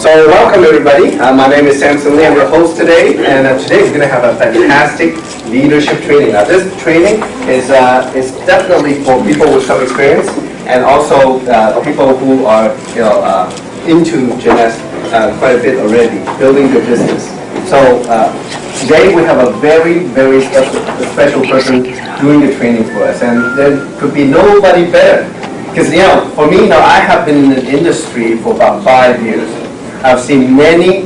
So welcome everybody. My name is Samson Lee. I'm your host today, and today we're going to have a fantastic leadership training. Now this training is definitely for people with some experience, and also people who are into Jeunesse quite a bit already, building their business. So today we have a very, very special person doing the training for us, and there could be nobody better. Because for me, I have been in the industry for about 5 years. I've seen many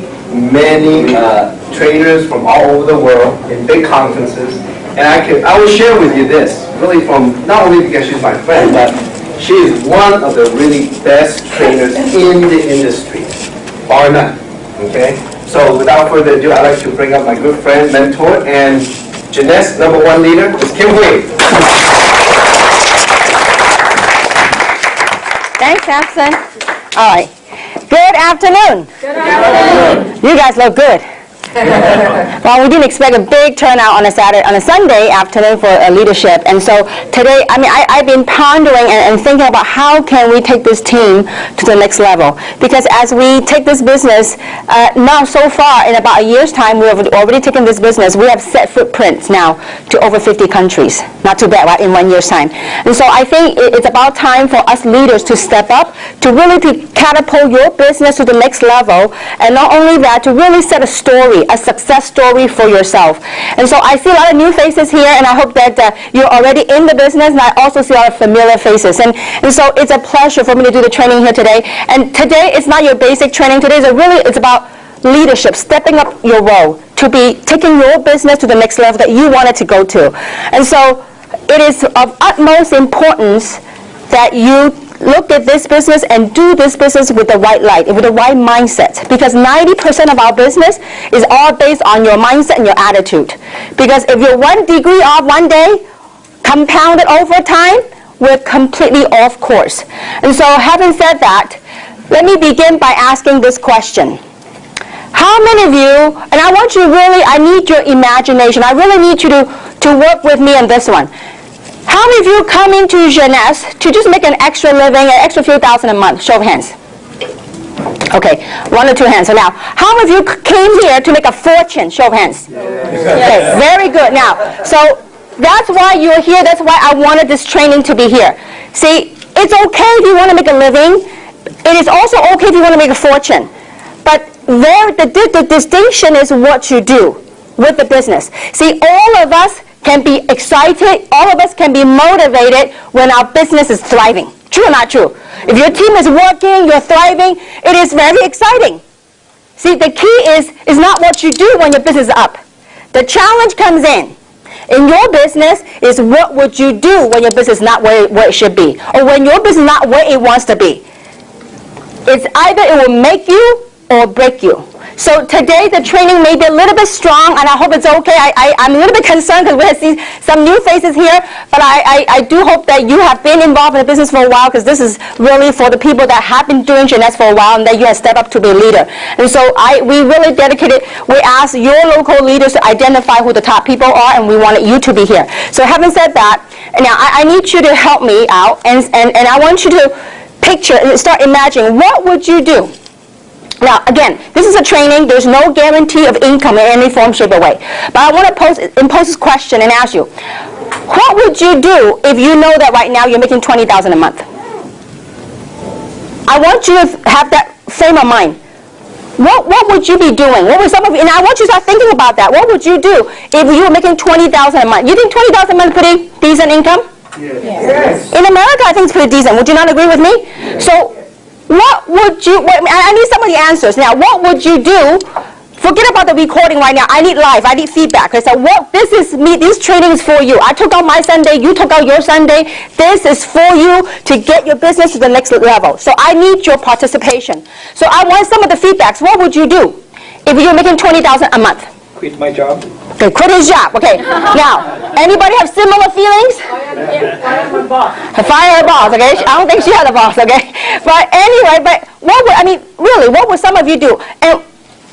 trainers from all over the world in big conferences, and I will share with you this, really from, not only because she's my friend, but she is one of the really best trainers in the industry, bar none, okay? So without further ado, I'd like to bring up my good friend, mentor, and Jeunesse #1 leader, Ms. Kim Hui. Thanks, Samson. All right. Good afternoon. Good afternoon. You guys look good. Well, we didn't expect a big turnout on a Sunday afternoon for leadership, and so today, I've been pondering and thinking about how can we take this team to the next level. Because as we take this business, now so far in about a year's time, we have already taken this business. We have set footprints now to over 50 countries. Not too bad, right? In 1 year's time. And so I think it's about time for us leaders to step up, to really catapult your business to the next level, and not only that, to really set a story, a success story for yourself. And so I see a lot of new faces here, and I hope that you're already in the business, and I also see a lot of familiar faces. And so it's a pleasure for me to do the training here today. And today it's not your basic training. Today it's about leadership, stepping up your role, to be taking your business to the next level that you want it to go to. And so it is of utmost importance that you look at this business and do this business with the right light, with the right mindset. Because 90% of our business is all based on your mindset and your attitude. Because if you're 1 degree off one day, compounded over time, we're completely off course. And so having said that, let me begin by asking this question. How many of you, and I need your imagination. I really need you to work with me on this one. How many of you come into Jeunesse to just make an extra living, an extra few thousand a month? Show of hands. Okay, 1 or 2 hands. So now, how many of you came here to make a fortune? Show of hands. Okay, very good. Now, so that's why you're here. That's why I wanted this training to be here. See, it's okay if you want to make a living. It is also okay if you want to make a fortune. But the distinction is what you do with the business. See, all of us can be excited, all of us can be motivated when our business is thriving. True or not true? If your team is working, you're thriving, it is very exciting. See, the key is not what you do when your business is up. The challenge comes in your business is what would you do when your business is not where it should be, or when your business is not where it wants to be. It's either it will make you or break you. So today the training may be a little bit strong, and I hope it's okay. I'm a little bit concerned because we have seen some new faces here, but I do hope that you have been involved in the business for a while, because this is really for the people that have been doing Jeunesse for a while and that you have stepped up to be a leader. And so we really dedicated, we asked your local leaders to identify who the top people are, and we wanted you to be here. So having said that, now I need you to help me out, and I want you to picture and start imagining, what would you do? Now, again, this is a training. There's no guarantee of income in any form, shape, or way. But I want to impose this question and ask you, what would you do if you know that right now you're making $20,000 a month? I want you to have that frame of mind. What would you be doing? What would some of you, and I want you to start thinking about that. What would you do if you were making $20,000 a month? You think $20,000 a month is pretty decent income? Yes. In America, I think it's pretty decent. Would you not agree with me? So, what would you, I need some of the answers. Now, what would you do? Forget about the recording right now. I need live. I need feedback. Okay, so this is me. This training is for you. I took out my Sunday. You took out your Sunday. This is for you to get your business to the next level. So I need your participation. So I want some of the feedbacks. What would you do if you're making $20,000 a month? Quit my job. Okay, quit his job. Okay. Now, anybody have similar feelings? Fire my boss. Fire her boss. Okay. I don't think she had a boss. Okay. But anyway, what would some of you do? And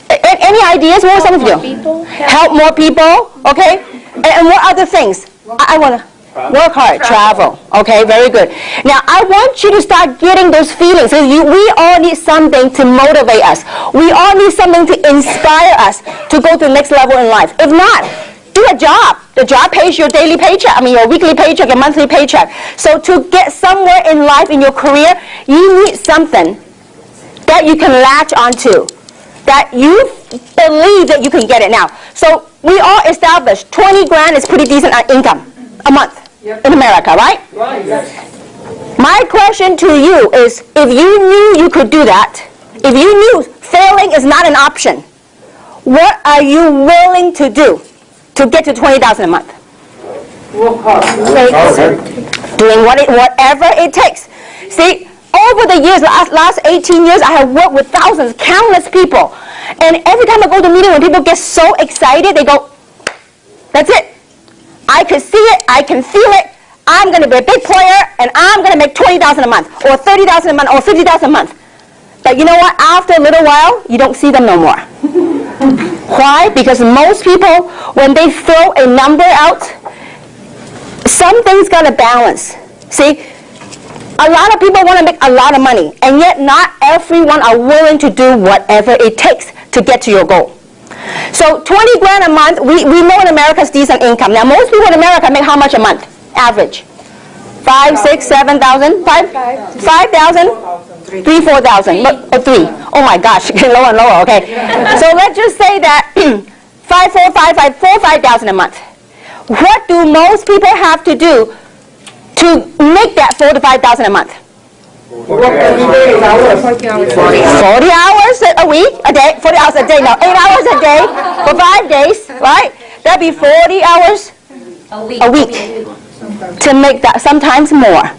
any ideas? What would some of you do? People. Help more people. Okay. And what other things? I want to. Work hard, travel. Okay, very good. Now, I want you to start getting those feelings. We all need something to motivate us. We all need something to inspire us to go to the next level in life. If not, do a job. The job pays your daily paycheck, your weekly paycheck, your monthly paycheck. So to get somewhere in life, in your career, you need something that you can latch onto, that you believe that you can get it now. So we all established 20 grand is pretty decent income a month in America, right? Right. My question to you is, if you knew you could do that, if you knew failing is not an option, what are you willing to do to get to $20,000 a month? Work hard. Doing whatever it takes. See, over the years, last 18 years, I have worked with thousands, countless people. And every time I go to a meeting, when people get so excited, they go, that's it. I can see it, I can feel it. I'm going to be a big player, and I'm going to make $20,000 a month, or $30,000 a month, or $50,000 a month. But you know what? After a little while, you don't see them no more. Why? Because most people, when they throw a number out, something's got to balance. See, a lot of people want to make a lot of money, and yet not everyone are willing to do whatever it takes to get to your goal. So 20 grand a month, we know in America is decent income. Now most people in America make how much a month? Average. 5, 6, 7,000? 5,000? 3, 4,000. Or 3. Oh my gosh, getting lower and lower, okay. So let's just say that 5, 4, 5, 5, 4, 5,000 a month. What do most people have to do to make that 4 to 5,000 a month? 40 hours. 40 hours a week, a day, 40 hours a day, no, 8 hours a day for 5 days, right? That'd be 40 hours a week to make that, sometimes more.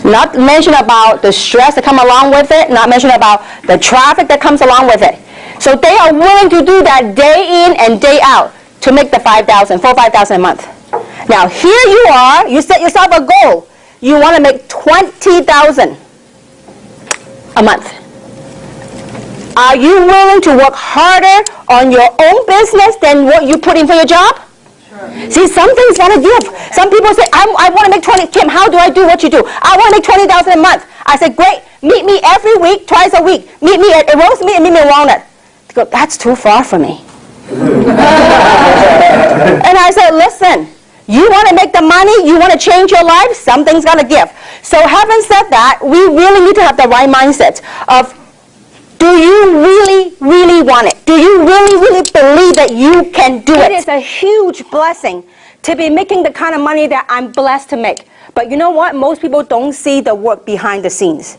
Not mention about the stress that come along with it, not mention about the traffic that comes along with it. So they are willing to do that day in and day out to make the 5,000, 5,000 a month. Now here you are, you set yourself a goal. You want to make 20,000 a month. Are you willing to work harder on your own business than what you put in for your job? Sure. See, something's got to give. Some people say, I want to make 20. Kim, how do I do what you do? I want to make 20,000 a month. I said, great. Meet me every week, twice a week. Meet me at roast meat and meet me at Walnut. They go, that's too far for me. And I said, listen. You want to make the money, you want to change your life, something's got to give. So having said that, we really need to have the right mindset of, do you really, really want it? Do you really, really believe that you can do it? It is a huge blessing to be making the kind of money that I'm blessed to make. But you know what? Most people don't see the work behind the scenes.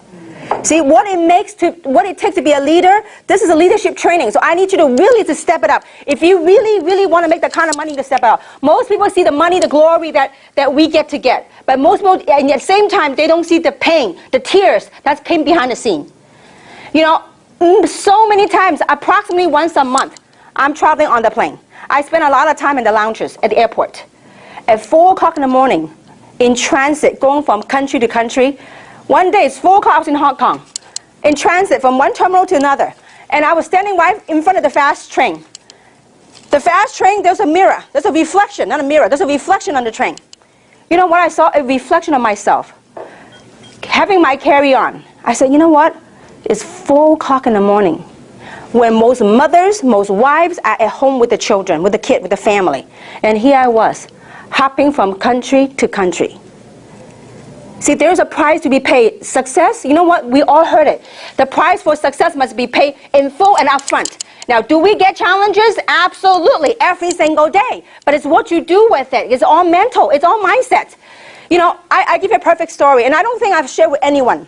See, what it takes to be a leader, this is a leadership training. So I need you to really step it up. If you really, really want to make the kind of money to step it up. Most people see the money, the glory that we get to get. But most people, and at the same time, they don't see the pain, the tears that came behind the scene. You know, so many times, approximately once a month, I'm traveling on the plane. I spend a lot of time in the lounges at the airport. At 4 o'clock in the morning, in transit, going from country to country. One day, it's 4 o'clock, I was in Hong Kong, in transit from one terminal to another. And I was standing right in front of the fast train. The fast train, there's a mirror. There's a reflection, not a mirror. There's a reflection on the train. You know what I saw? A reflection of myself. Having my carry-on. I said, you know what? It's 4 o'clock in the morning, when most mothers, most wives are at home with the children, with the kid, with the family. And here I was, hopping from country to country. See, there's a price to be paid. Success, you know what? We all heard it. The price for success must be paid in full and upfront. Now, do we get challenges? Absolutely, every single day. But it's what you do with it. It's all mental. It's all mindset. You know, I give you a perfect story, and I don't think I've shared with anyone.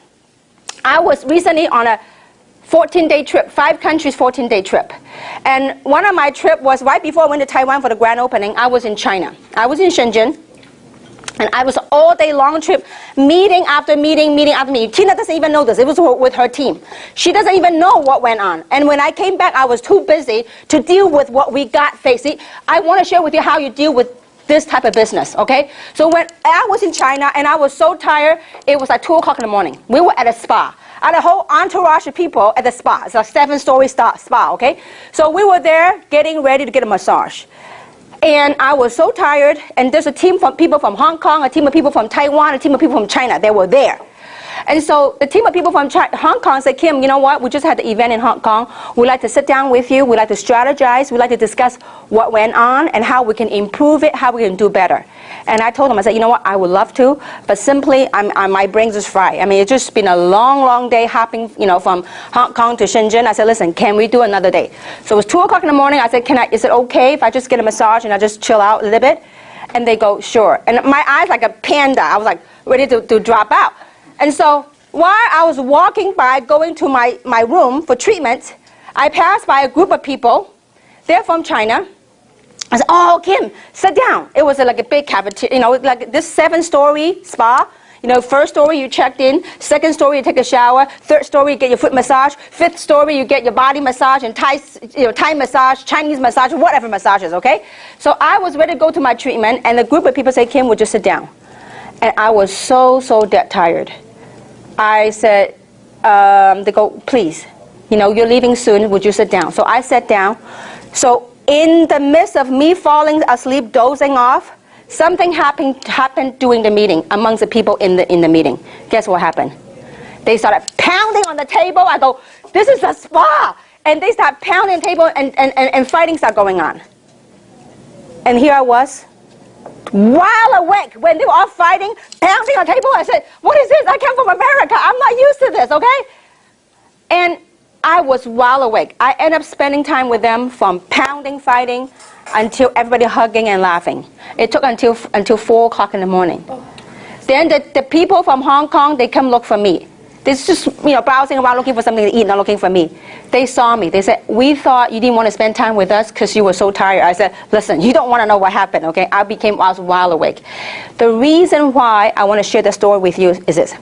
I was recently on a 14-day trip, 5 countries, 14-day trip. And one of my trips was right before I went to Taiwan for the grand opening. I was in China. I was in Shenzhen. And I was an all-day long trip, meeting after meeting, meeting after meeting. Tina doesn't even know this. It was with her team. She doesn't even know what went on. And when I came back, I was too busy to deal with what we got facing. I want to share with you how you deal with this type of business, okay? So when I was in China and I was so tired, it was like 2 o'clock in the morning. We were at a spa. I had a whole entourage of people at the spa. It's a 7-story spa, okay? So we were there getting ready to get a massage. And I was so tired, and there's a team of people from Hong Kong, a team of people from Taiwan, a team of people from China. They were there. And so the team of people from Hong Kong said, Kim, you know what? We just had the event in Hong Kong. We'd like to sit down with you. We'd like to strategize. We'd like to discuss what went on and how we can improve it, how we can do better. And I told them, I said, you know what? I would love to, but simply my brain's just fried. I mean, it's just been a long, long day hopping, from Hong Kong to Shenzhen. I said, listen, can we do another day? So it was 2 o'clock in the morning. I said, is it okay if I just get a massage and I just chill out a little bit? And they go, sure. And my eyes like a panda. I was like ready to drop out. And so while I was walking by, going to my room for treatment, I passed by a group of people. They're from China. I said, oh, Kim, sit down. It was like a big cafeteria, like this 7-story spa. First story you checked in, second story you take a shower, third story you get your foot massage, fifth story you get your body massage and Thai massage, Chinese massage, whatever massages, okay? So I was ready to go to my treatment, and a group of people said, Kim, would you sit down? And I was so dead tired. I said, they go, please, you're leaving soon, would you sit down? So I sat down. So in the midst of me falling asleep, dozing off, something happened during the meeting amongst the people in the meeting. Guess what happened? They started pounding on the table. I go, this is a spa. And they start pounding the table, and fighting started going on. And here I was, wide awake when they were all fighting, pounding on the table. I said, what is this? I come from America. I'm not used to this, okay? And I was wide awake. I ended up spending time with them from pounding, fighting, until everybody hugging and laughing. It took until 4 o'clock in the morning. Then the people from Hong Kong, they come look for me. They're just browsing around looking for something to eat, not looking for me. They saw me. They said, we thought you didn't want to spend time with us because you were so tired. I said, listen, you don't want to know what happened, okay? I was wide awake. The reason why I want to share the story with you is this.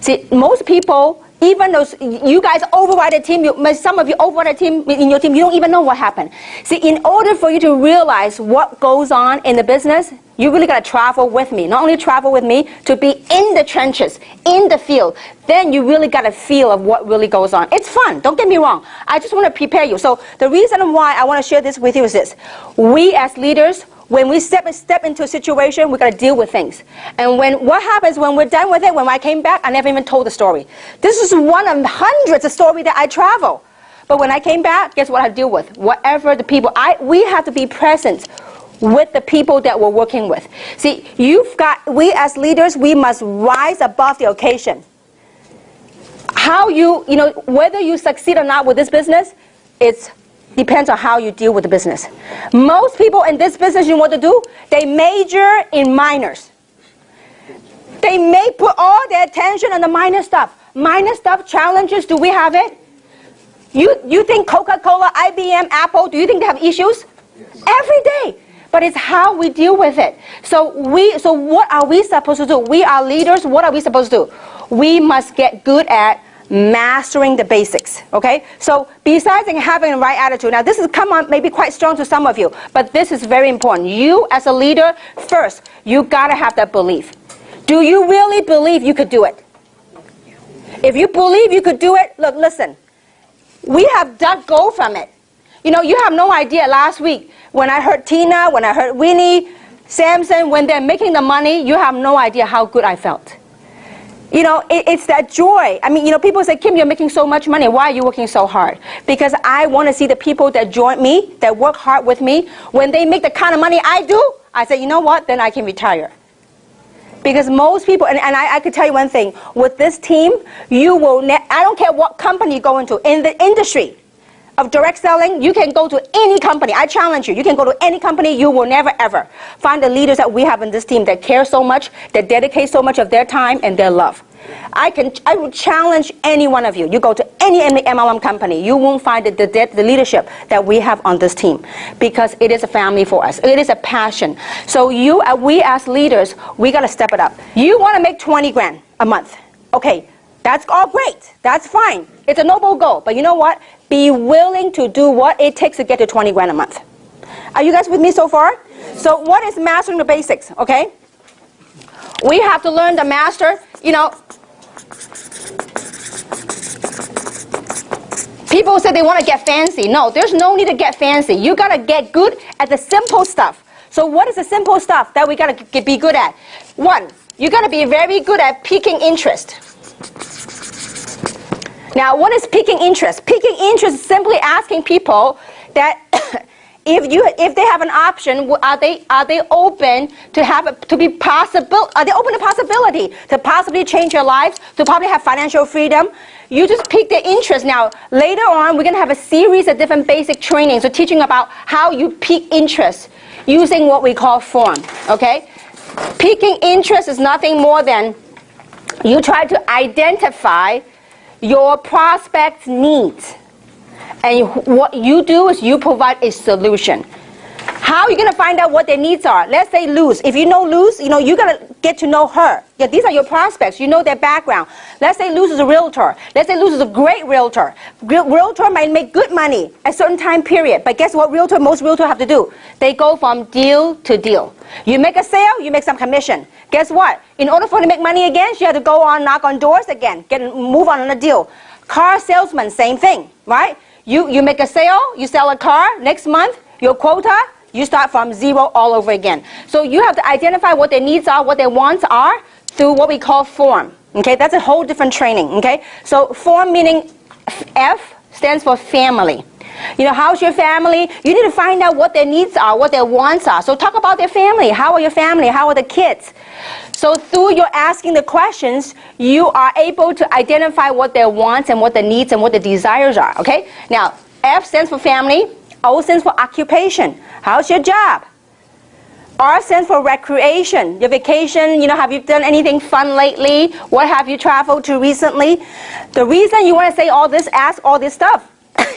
See, most people, even those, you guys override a team, some of you override a team in your team, you don't even know what happened. See, in order for you to realize what goes on in the business, you really got to travel with me. Not only travel with me, to be in the trenches, in the field. Then you really got a feel of what really goes on. It's fun, don't get me wrong. I just want to prepare you. So the reason why I want to share this with you is this. We as leaders, when we step into a situation, we got to deal with things. And what happens when we're done with it, when I came back, I never even told the story. This is one of hundreds of stories that I travel. But when I came back, guess what I deal with? Whatever the people, we have to be present with the people that we're working with. See, we as leaders, we must rise above the occasion. How whether you succeed or not with this business, it depends on how you deal with the business. Most people in this business, you know what to do? They major in minors. They may put all their attention on the minor stuff. Minor stuff, challenges, do we have it? You think Coca-Cola, IBM, Apple, do you think they have issues? Yes. Every day. But it's how we deal with it. So what are we supposed to do? We are leaders. What are we supposed to do? We must get good at mastering the basics. Okay? So besides having the right attitude, now this is maybe quite strong to some of you, but this is very important. You as a leader, first, you gotta have that belief. Do you really believe you could do it? If you believe you could do it, look, listen. We have dug gold from it. You have no idea last week when I heard Tina, when I heard Winnie, Samson, when they're making the money, you have no idea how good I felt. It's that joy. I mean, people say, Kim, you're making so much money. Why are you working so hard? Because I want to see the people that join me, that work hard with me, when they make the kind of money I do, I say, you know what, then I can retire. Because most people, and I could tell you one thing, with this team, I don't care what company you go into, in the industry of direct selling, you can go to any company. I challenge you. You can go to any company. You will never, ever find the leaders that we have in this team that care so much, that dedicate so much of their time and their love. I would challenge any one of you. You go to any MLM company, you won't find the leadership that we have on this team, because it is a family for us. It is a passion. So we as leaders, we got to step it up. You want to make 20 grand a month. Okay, that's all great. That's fine. It's a noble goal. But you know what? Be willing to do what it takes to get to 20 grand a month. Are you guys with me so far? So what is mastering the basics? Okay? We have to learn to master, people say they want to get fancy. No, there's no need to get fancy. You got to get good at the simple stuff. So what is the simple stuff that we got to be good at? One, you got to be very good at piquing interest. Now, what is piquing interest? Piquing interest is simply asking people that if they have an option, are they open to are they open to possibility to possibly change their lives, to probably have financial freedom? You just pique their interest. Now, later on, we're going to have a series of different basic trainings, so teaching about how you pique interest using what we call form, okay? Piquing interest is nothing more than you try to identify your prospect's needs. And what you do is you provide a solution. How are you going to find out what their needs are? Let's say Luz. If you know Luz, you got to get to know her. Yeah, these are your prospects. You know their background. Let's say Luz is a realtor. Let's say Luz is a great realtor. Realtor might make good money at a certain time period. But guess what most realtors have to do? They go from deal to deal. You make a sale, you make some commission. Guess what? In order for you to make money again, you have to go on, knock on doors again, move on a deal. Car salesman, same thing, right? You make a sale, you sell a car, next month, your quota, you start from zero all over again. So you have to identify what their needs are, what their wants are, through what we call form. Okay, that's a whole different training, okay? So form meaning F stands for family. How's your family? You need to find out what their needs are, what their wants are. So talk about their family. How are your family? How are the kids? So through your asking the questions, you are able to identify what their wants and what the needs and what the desires are, okay? Now, F stands for family. O stands for occupation. How's your job? R stands for recreation. Your vacation, have you done anything fun lately? What have you traveled to recently? The reason you want to say all this, ask all this stuff,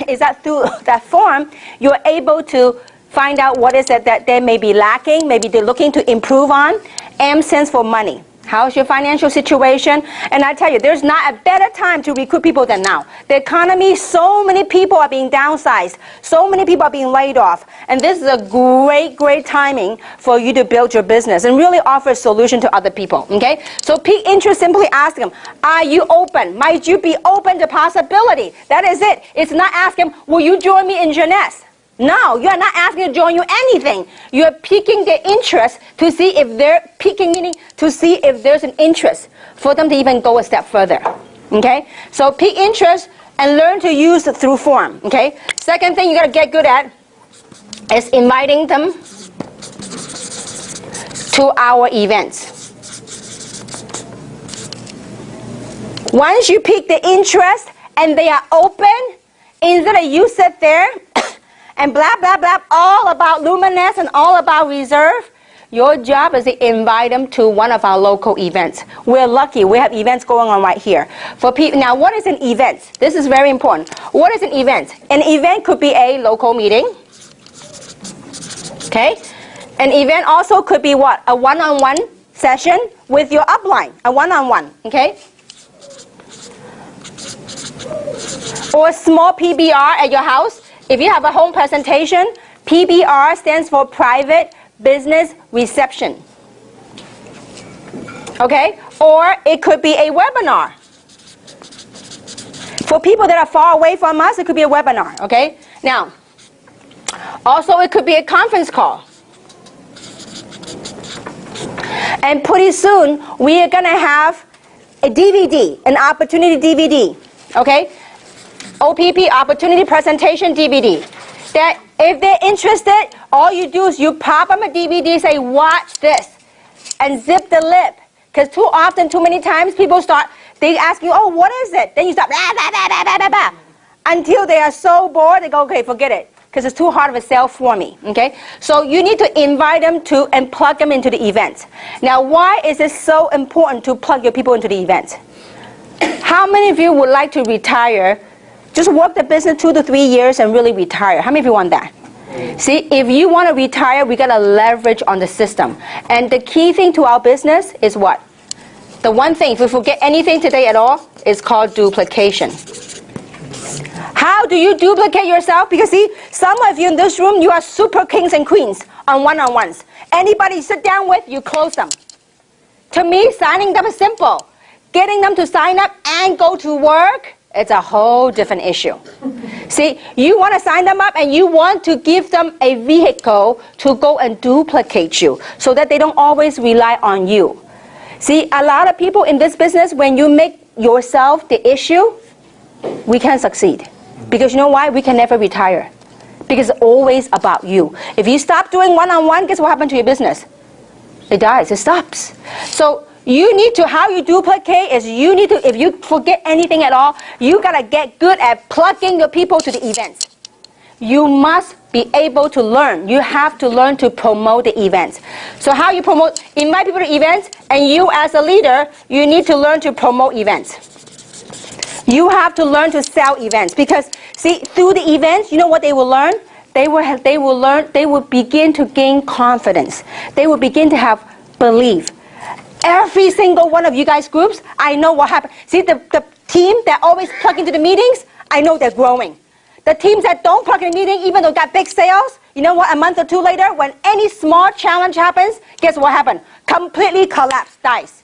is that through that form, you're able to find out what is it that they may be lacking, maybe they're looking to improve on. M stands for money. How's your financial situation? And I tell you, there's not a better time to recruit people than now. The economy, so many people are being downsized. So many people are being laid off. And this is a great timing for you to build your business and really offer a solution to other people, okay? So pique interest, simply ask them, are you open? Might you be open to possibility? That is it. It's not asking, will you join me in Jeunesse? No, you're not asking to join you anything. You're piquing their interest to see if they're piquing, meaning to see if there's an interest for them to even go a step further. Okay? So pique interest and learn to use it through form. Okay? Second thing you got to get good at is inviting them to our events. Once you pique the interest and they are open, instead of you sit there and blah, blah, blah, all about Luminous and all about Reserve, your job is to invite them to one of our local events. We're lucky. We have events going on right here. For people, now, what is an event? This is very important. What is an event? An event could be a local meeting. Okay? An event also could be what? A one-on-one session with your upline. A one-on-one. Okay? Or a small PBR at your house. If you have a home presentation, PBR stands for Private Business Reception. Okay? Or it could be a webinar. For people that are far away from us, it could be a webinar. Okay? Now, also it could be a conference call. And pretty soon, we are going to have a DVD, an opportunity DVD. Okay? OPP, Opportunity Presentation DVD. That if they're interested, all you do is you pop them a DVD, say, watch this, and zip the lip. Because too often, too many times, people start, they ask you, oh, what is it? Then you start, blah, blah, blah, blah, blah, blah, blah. Until they are so bored, they go, okay, forget it. Because it's too hard of a sell for me, okay? So you need to invite them to and plug them into the event. Now, why is it so important to plug your people into the event? How many of you would like to retire, just work the business 2 to 3 years and really retire? How many of you want that? See, if you want to retire, we got to leverage on the system. And the key thing to our business is what? The one thing, if we forget anything today at all, is called duplication. How do you duplicate yourself? Because see, some of you in this room, you are super kings and queens on one-on-ones. Anybody you sit down with, you close them. To me, signing them is simple. Getting them to sign up and go to work, it's a whole different issue. See, you want to sign them up and you want to give them a vehicle to go and duplicate you so that they don't always rely on you. See, a lot of people in this business, when you make yourself the issue, we can't succeed. Because you know why? We can never retire. Because it's always about you. If you stop doing one-on-one, guess what happened to your business? It dies, it stops. So you need to, how you duplicate is you need to, if you forget anything at all, you gotta get good at plugging your people to the events. You must be able to learn. You have to learn to promote the events. So how you promote, invite people to events, and you as a leader, you need to learn to promote events. You have to learn to sell events because, see, through the events, you know what they will learn? They will begin to gain confidence. They will begin to have belief. Every single one of you guys groups, I know what happened. See, the team that always plug into the meetings, I know they're growing. The teams that don't plug in the meeting, even though got big sales, you know what, a month or two later, when any small challenge happens, guess what happened? Completely collapse, dies.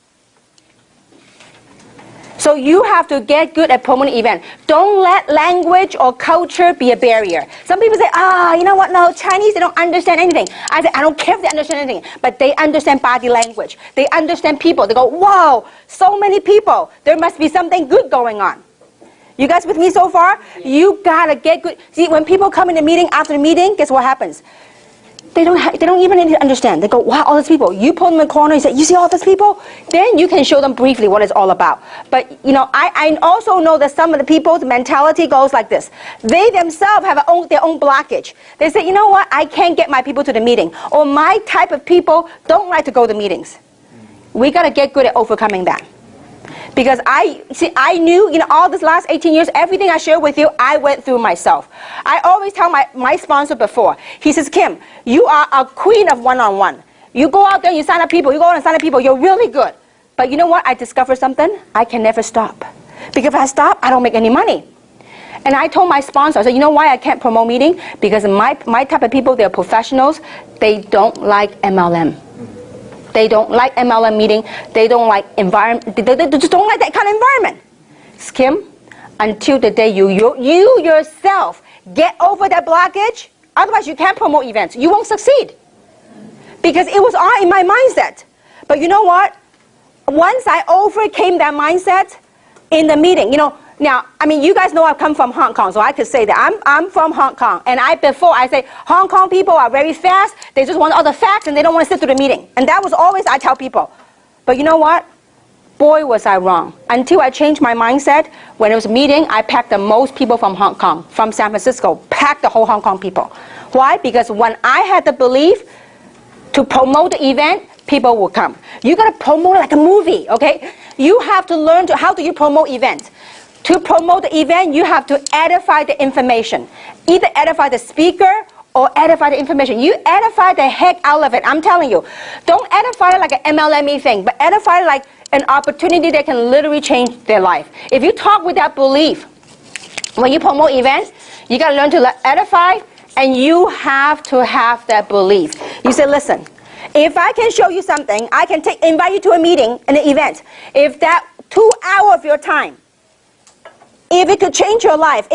So you have to get good at promoting events. Don't let language or culture be a barrier. Some people say, you know what, no, Chinese, they don't understand anything. I say, I don't care if they understand anything, but they understand body language. They understand people. They go, whoa, so many people. There must be something good going on. You guys with me so far? You gotta get good. See, when people come in the meeting, after the meeting, guess what happens? They don't even need to understand. They go, wow, all these people. You pull them in the corner, you say, you see all these people? Then you can show them briefly what it's all about. But, you know, I also know that some of the people's mentality goes like this. They themselves have their own blockage. They say, you know what, I can't get my people to the meeting. Or my type of people don't like to go to meetings. We got to get good at overcoming that. Because I knew, you know, all this last 18 years, everything I share with you, I went through myself. I always tell my sponsor before, he says, Kim, you are a queen of one-on-one. You go out there, you sign up people, you go out and sign up people, you're really good. But you know what, I discovered something, I can never stop. Because if I stop, I don't make any money. And I told my sponsor, I said, you know why I can't promote meeting? Because my type of people, they're professionals, they don't like MLM. They don't like MLM meeting. They don't like environment. They just don't like that kind of environment. Kim, until the day you yourself get over that blockage, otherwise you can't promote events. You won't succeed. Because it was all in my mindset. But you know what? Once I overcame that mindset in the meeting, you know, now, I mean, you guys know I come from Hong Kong, so I could say that I'm from Hong Kong. And before I say, Hong Kong people are very fast. They just want all the facts and they don't want to sit through the meeting. And that was always I tell people. But you know what? Boy, was I wrong. Until I changed my mindset, when it was a meeting, I packed the most people from Hong Kong, from San Francisco, packed the whole Hong Kong people. Why? Because when I had the belief to promote the event, people will come. You got to promote it like a movie, okay? You have to learn how do you promote events. To promote the event, you have to edify the information. Either edify the speaker or edify the information. You edify the heck out of it. I'm telling you. Don't edify it like an MLM thing, but edify it like an opportunity that can literally change their life. If you talk with that belief, when you promote events, you got to learn to edify, and you have to have that belief. You say, listen, if I can show you something, I can invite you to a meeting, an event. If that 2 hours of your time, if it could change your life, it